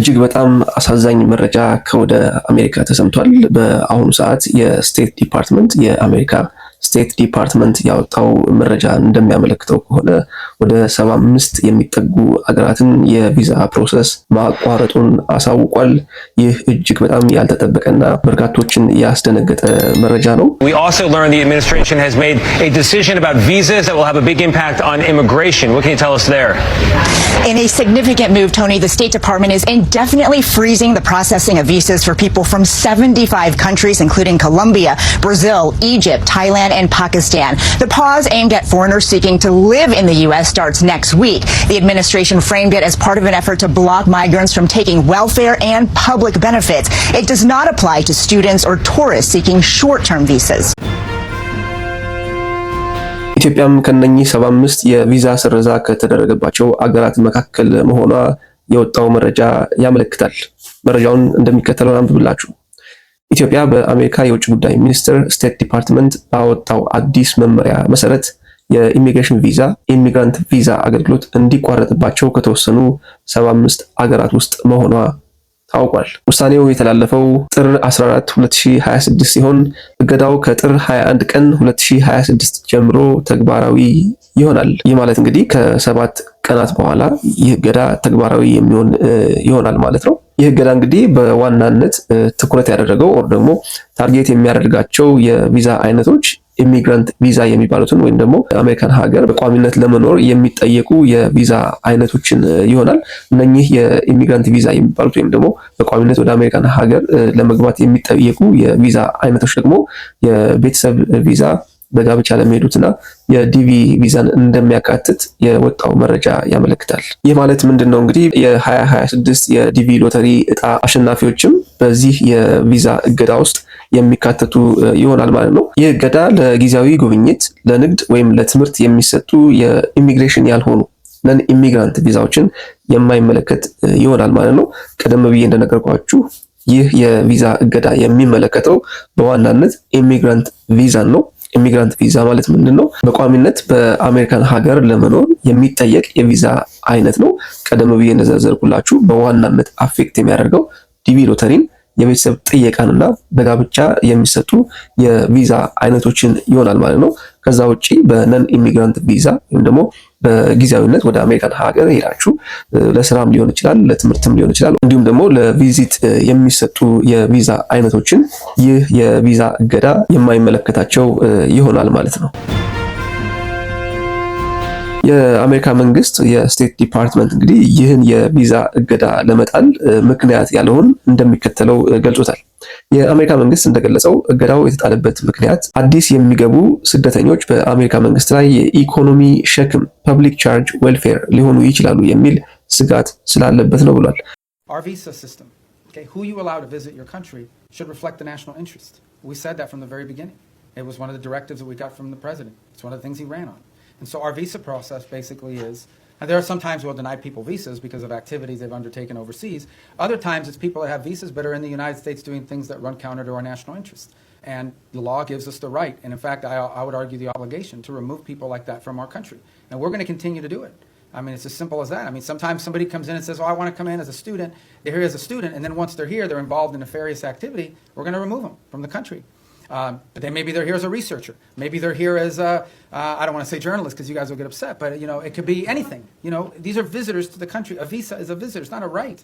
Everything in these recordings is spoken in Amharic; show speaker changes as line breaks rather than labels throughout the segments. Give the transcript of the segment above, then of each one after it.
እጅግ በጣም አሳዛኝ መረጃ ከወደ አሜሪካ ተሰምቷል። በአሁኑ ሰዓት የአሜሪካ ስቴት ዲፓርትመንት ያወጣው መረጃ እንደሚያመለክተው ከሆነ ወደ 75 የሚጠጉ አገራትን የቪዛ ፕሮሰስ ማቋረጡን አሳውቋል። ይህ እጅግ በጣም ያልተጠበቀና በርካቶችን ያስደነገጠ መረጃ ነው።
We also learned the administration has made a decision about visas that will have a big impact on immigration. What can you tell us there?
In a significant move, Tony, the State Department is indefinitely freezing the processing of visas for people from 75 countries, including Colombia, Brazil, Egypt, Thailand, and Pakistan. The pause aimed at foreigners seeking to live in the U.S. starts next week. The administration framed it as part of an effort to block migrants from taking welfare and public benefits. It does not apply to students or tourists seeking short-term visas.
ኢትዮጵያም ከነኚህ 75 የቪዛ ስረዛ ከተደረገባቸው አገራት መካከል መሆኗ የወጣው መረጃ ያመለክታል። መረጃውን እንደሚከተለው አንብብላችሁ። ኢትዮጵያ በአሜሪካ የውጭ ጉዳይ ሚኒስቴር ስቴት ዲፓርትመንት ባወጣው አዲስ መመሪያ መሰረት የኢሚግሬሽን ቪዛ ኢሚግራንት ቪዛ አገልግሎት እንዲቋረጥባቸው ከተወሰኑ 75 አገራት ውስጥ መሆኗ ታውቋል። ውሳኔው የተላለፈው ጥር 14 2026 ሲሆን እገዳው ከጥር 21 ቀን 2026 ጀምሮ ተግባራዊ ይሆናል። ይህ ማለት እንግዲህ ከ7 ቀናት በኋላ ይህ እገዳ ተግባራዊ የሚሆን ይሆናል ማለት ነው። ይህ እገዳ እንግዲህ በዋናነት ትኩረት ያደረገው ደግሞ ታርጌት የሚያደርጋቸው የቪዛ አይነቶች ኢሚግራንት ቪዛ የሚባሉትን ወይም ደግሞ አሜሪካን ሀገር በቋሚነት ለመኖር የሚጠየቁ የቪዛ አይነቶችን ይሆናል። እነኚህ የኢሚግራንት ቪዛ የሚባሉት ወይም ደግሞ በቋሚነት ወደ አሜሪካን ሀገር ለመግባት የሚጠየቁ የቪዛ አይነቶች ደግሞ የቤተሰብ ቪዛ፣ በጋብቻ ለሚሄዱትና የዲቪ ቪዛን እንደሚያካትት የወጣው መረጃ ያመለክታል። ይህ ማለት ምንድነው? እንግዲህ የ2026 የዲቪ ሎተሪ እጣ አሸናፊዎችም በዚህ የቪዛ እገዳ ውስጥ የሚካተቱ ይሆናል ማለት ነው። ይህ እገዳ ለጊዜያዊ ጉብኝት፣ ለንግድ ወይም ለትምህርት የሚሰጡ የኢሚግሬሽን ያልሆኑ ነን ኢሚግራንት ቪዛዎችን የማይመለከት ይሆናል ማለት ነው። ቀደም ብዬ እንደነገርኳችሁ ይህ የቪዛ እገዳ የሚመለከተው በዋናነት ኢሚግራንት ቪዛን ነው። ኢሚግራንት ቪዛ ማለት ምንድነው? በቋሚነት በአሜሪካን ሀገር ለመኖር የሚጠየቅ የቪዛ አይነት ነው። ቀደም ብዬ እንደዘረዘርኩላችሁ በዋናነት አፌክት የሚያደርገው ዲቪ ሎተሪን፣ የቤተሰብ ጥየቃንና በጋብቻ የሚሰጡ የቪዛ አይነቶችን ይሆናል ማለት ነው። ከዛ ውጪ በነን ኢሚግራንት ቪዛ ወይም ደግሞ በጊዜያዊነት ወደ አሜሪካን ሀገር ሄዳችሁ ለስራም ሊሆን ይችላል፣ ለትምህርትም ሊሆን ይችላል፣ እንዲሁም ደግሞ ለቪዚት የሚሰጡ የቪዛ አይነቶችን ይህ የቪዛ እገዳ የማይመለከታቸው ይሆናል ማለት ነው። የአሜሪካ መንግስት የስቴት ዲፓርትመንት እንግዲህ ይህን የቪዛ እገዳ ለመጣል ምክንያት ያለውን እንደሚከተለው ገልጾታል። የአሜሪካ መንግስት እንደገለጸው እገዳው የተጣለበት ምክንያት አዲስ የሚገቡ ስደተኞች በአሜሪካ መንግስት ላይ የኢኮኖሚ ሸክም ፐብሊክ ቻርጅ ዌልፌር ሊሆኑ ይችላሉ የሚል ስጋት ስላለበት ነው ብሏል።
Our visa system, okay, who you allow to visit your country should reflect the national interest. We said that from the very beginning. It was one of the directives that we got from the president. It's one of the things he ran on. And so our visa process basically is, and there are some times we'll deny people visas because of activities they've undertaken overseas. Other times it's people that have visas but are in the United States doing things that run counter to our national interest. And the law gives us the right, and in fact I would argue the obligation, to remove people like that from our country. And we're going to continue to do it. I mean, it's as simple as that. I mean, sometimes somebody comes in and says, oh, I want to come in as a student. They're here as a student, and then once they're here, they're involved in nefarious activity. We're going to remove them from the country. But then maybe they're here as a researcher. Maybe they're here as a, I don't want to say journalist because you guys will get upset, but you know, it could be anything. You know, these are visitors to the country. A visa is a visitor. It's not a right.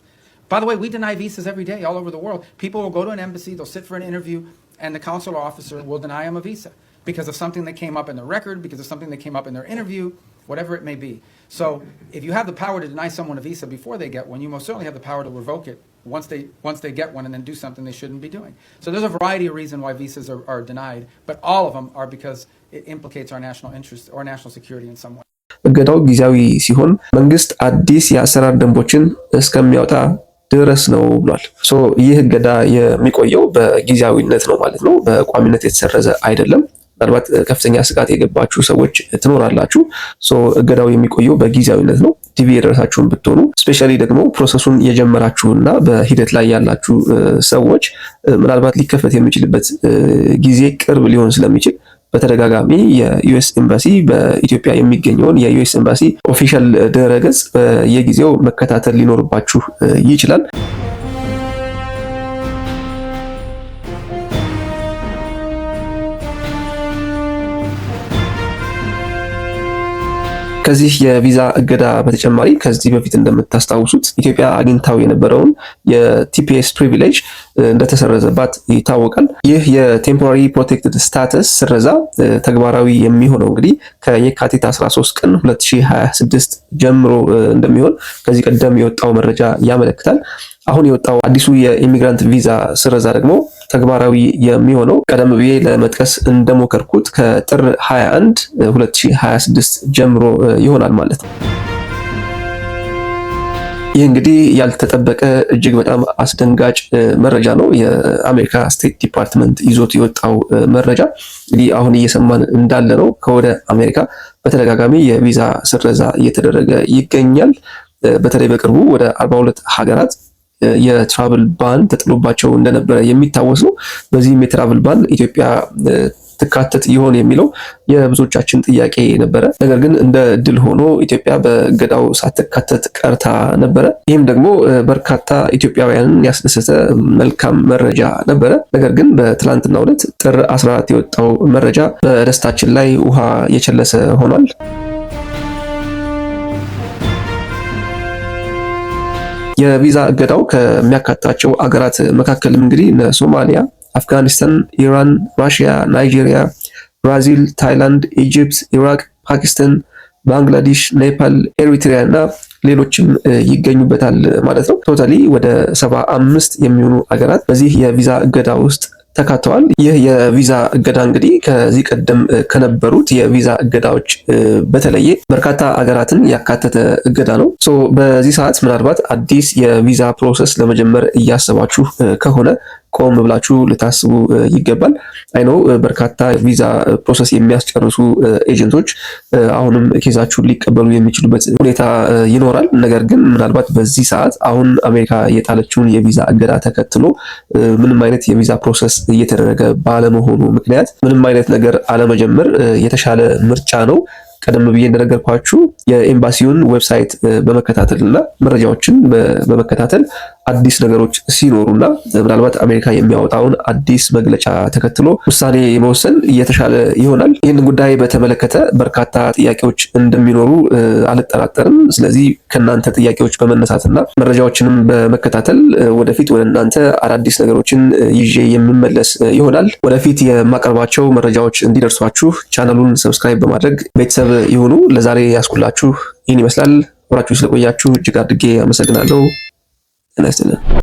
By the way, we deny visas every day all over the world. People will go to an embassy, they'll sit for an interview, and the consular officer will deny them a visa because of something that came up in the record, because of something that came up in their interview, whatever it may be. So if you have the power to deny someone a visa before they get one, you most certainly have the power to revoke it once they get one and then do something they shouldn't be doing. So there's a variety of reasons why visas are denied, but all of them are because it implicates our national interest or national security in some way.
እገዳው ጊዜያዊ ሲሆን መንግስት አዲስ የአሰራር ደንቦችን እስከሚያወጣ ድረስ ነው ብሏል። ይህ እገዳ የሚቆየው በጊዜያዊነት ነው ማለት ነው። በቋሚነት የተሰረዘ አይደለም። ምናልባት ከፍተኛ ስጋት የገባችሁ ሰዎች ትኖራላችሁ። እገዳው የሚቆየው በጊዜያዊነት ነው። ዲቪ የደረሳችሁን ብትሆኑ ስፔሻሊ ደግሞ ፕሮሰሱን የጀመራችሁና በሂደት ላይ ያላችሁ ሰዎች ምናልባት ሊከፈት የሚችልበት ጊዜ ቅርብ ሊሆን ስለሚችል በተደጋጋሚ የዩኤስ ኤምባሲ በኢትዮጵያ የሚገኘውን የዩኤስ ኤምባሲ ኦፊሻል ድረገጽ በየጊዜው መከታተል ሊኖርባችሁ ይችላል። ከዚህ የቪዛ እገዳ በተጨማሪ ከዚህ በፊት እንደምታስታውሱት ኢትዮጵያ አግኝታው የነበረውን የቲፒኤስ ፕሪቪሌጅ እንደተሰረዘባት ይታወቃል። ይህ የቴምፖራሪ ፕሮቴክትድ ስታተስ ስረዛ ተግባራዊ የሚሆነው እንግዲህ ከየካቲት 13 ቀን 2026 ጀምሮ እንደሚሆን ከዚህ ቀደም የወጣው መረጃ ያመለክታል። አሁን የወጣው አዲሱ የኢሚግራንት ቪዛ ስረዛ ደግሞ ተግባራዊ የሚሆነው ቀደም ብዬ ለመጥቀስ እንደሞከርኩት ከጥር 21 2026 ጀምሮ ይሆናል ማለት ነው። ይህ እንግዲህ ያልተጠበቀ እጅግ በጣም አስደንጋጭ መረጃ ነው። የአሜሪካ ስቴት ዲፓርትመንት ይዞት የወጣው መረጃ እንግዲህ አሁን እየሰማን እንዳለ ነው። ከወደ አሜሪካ በተደጋጋሚ የቪዛ ስረዛ እየተደረገ ይገኛል። በተለይ በቅርቡ ወደ 42 ሀገራት የትራቭል ባን ተጥሎባቸው እንደነበረ የሚታወስ ነው። በዚህም የትራቭል ባን ኢትዮጵያ ትካተት ይሆን የሚለው የብዙዎቻችን ጥያቄ ነበረ። ነገር ግን እንደ ድል ሆኖ ኢትዮጵያ በእገዳው ሳትካተት ቀርታ ነበረ። ይህም ደግሞ በርካታ ኢትዮጵያውያንን ያስደሰተ መልካም መረጃ ነበረ። ነገር ግን በትላንትናው ዕለት ጥር 14 የወጣው መረጃ በደስታችን ላይ ውሃ የቸለሰ ሆኗል። የቪዛ እገዳው ከሚያካትታቸው አገራት መካከልም እንግዲህ እነ ሶማሊያ፣ አፍጋኒስታን፣ ኢራን፣ ራሽያ፣ ናይጄሪያ፣ ብራዚል፣ ታይላንድ፣ ኢጂፕት፣ ኢራቅ፣ ፓኪስታን፣ ባንግላዴሽ፣ ኔፓል፣ ኤሪትሪያ እና ሌሎችም ይገኙበታል ማለት ነው። ቶታሊ ወደ 75 የሚሆኑ አገራት በዚህ የቪዛ እገዳ ውስጥ ተካተዋል። ይህ የቪዛ እገዳ እንግዲህ ከዚህ ቀደም ከነበሩት የቪዛ እገዳዎች በተለየ በርካታ አገራትን ያካተተ እገዳ ነው። በዚህ ሰዓት ምናልባት አዲስ የቪዛ ፕሮሰስ ለመጀመር እያሰባችሁ ከሆነ ቆም ብላችሁ ልታስቡ ይገባል። አይኖ በርካታ ቪዛ ፕሮሰስ የሚያስጨርሱ ኤጀንቶች አሁንም ኬዛችሁን ሊቀበሉ የሚችሉበት ሁኔታ ይኖራል። ነገር ግን ምናልባት በዚህ ሰዓት አሁን አሜሪካ የጣለችውን የቪዛ እገዳ ተከትሎ ምንም አይነት የቪዛ ፕሮሰስ እየተደረገ ባለመሆኑ ምክንያት ምንም አይነት ነገር አለመጀመር የተሻለ ምርጫ ነው። ቀደም ብዬ እንደነገርኳችሁ የኤምባሲውን ዌብሳይት በመከታተልና መረጃዎችን በመከታተል አዲስ ነገሮች ሲኖሩና ምናልባት አሜሪካ የሚያወጣውን አዲስ መግለጫ ተከትሎ ውሳኔ መወሰን እየተሻለ ይሆናል። ይህን ጉዳይ በተመለከተ በርካታ ጥያቄዎች እንደሚኖሩ አልጠራጠርም። ስለዚህ ከእናንተ ጥያቄዎች በመነሳትና መረጃዎችንም በመከታተል ወደፊት ወደ እናንተ አዳዲስ ነገሮችን ይዤ የምመለስ ይሆናል። ወደፊት የማቀርባቸው መረጃዎች እንዲደርሷችሁ ቻናሉን ሰብስክራይብ በማድረግ ቤተሰብ ይሁኑ። ለዛሬ ያስኩላችሁ ይህን ይመስላል። አብራችሁ ስለቆያችሁ እጅግ አድርጌ አመሰግናለሁ። ጤና ይስጥልን።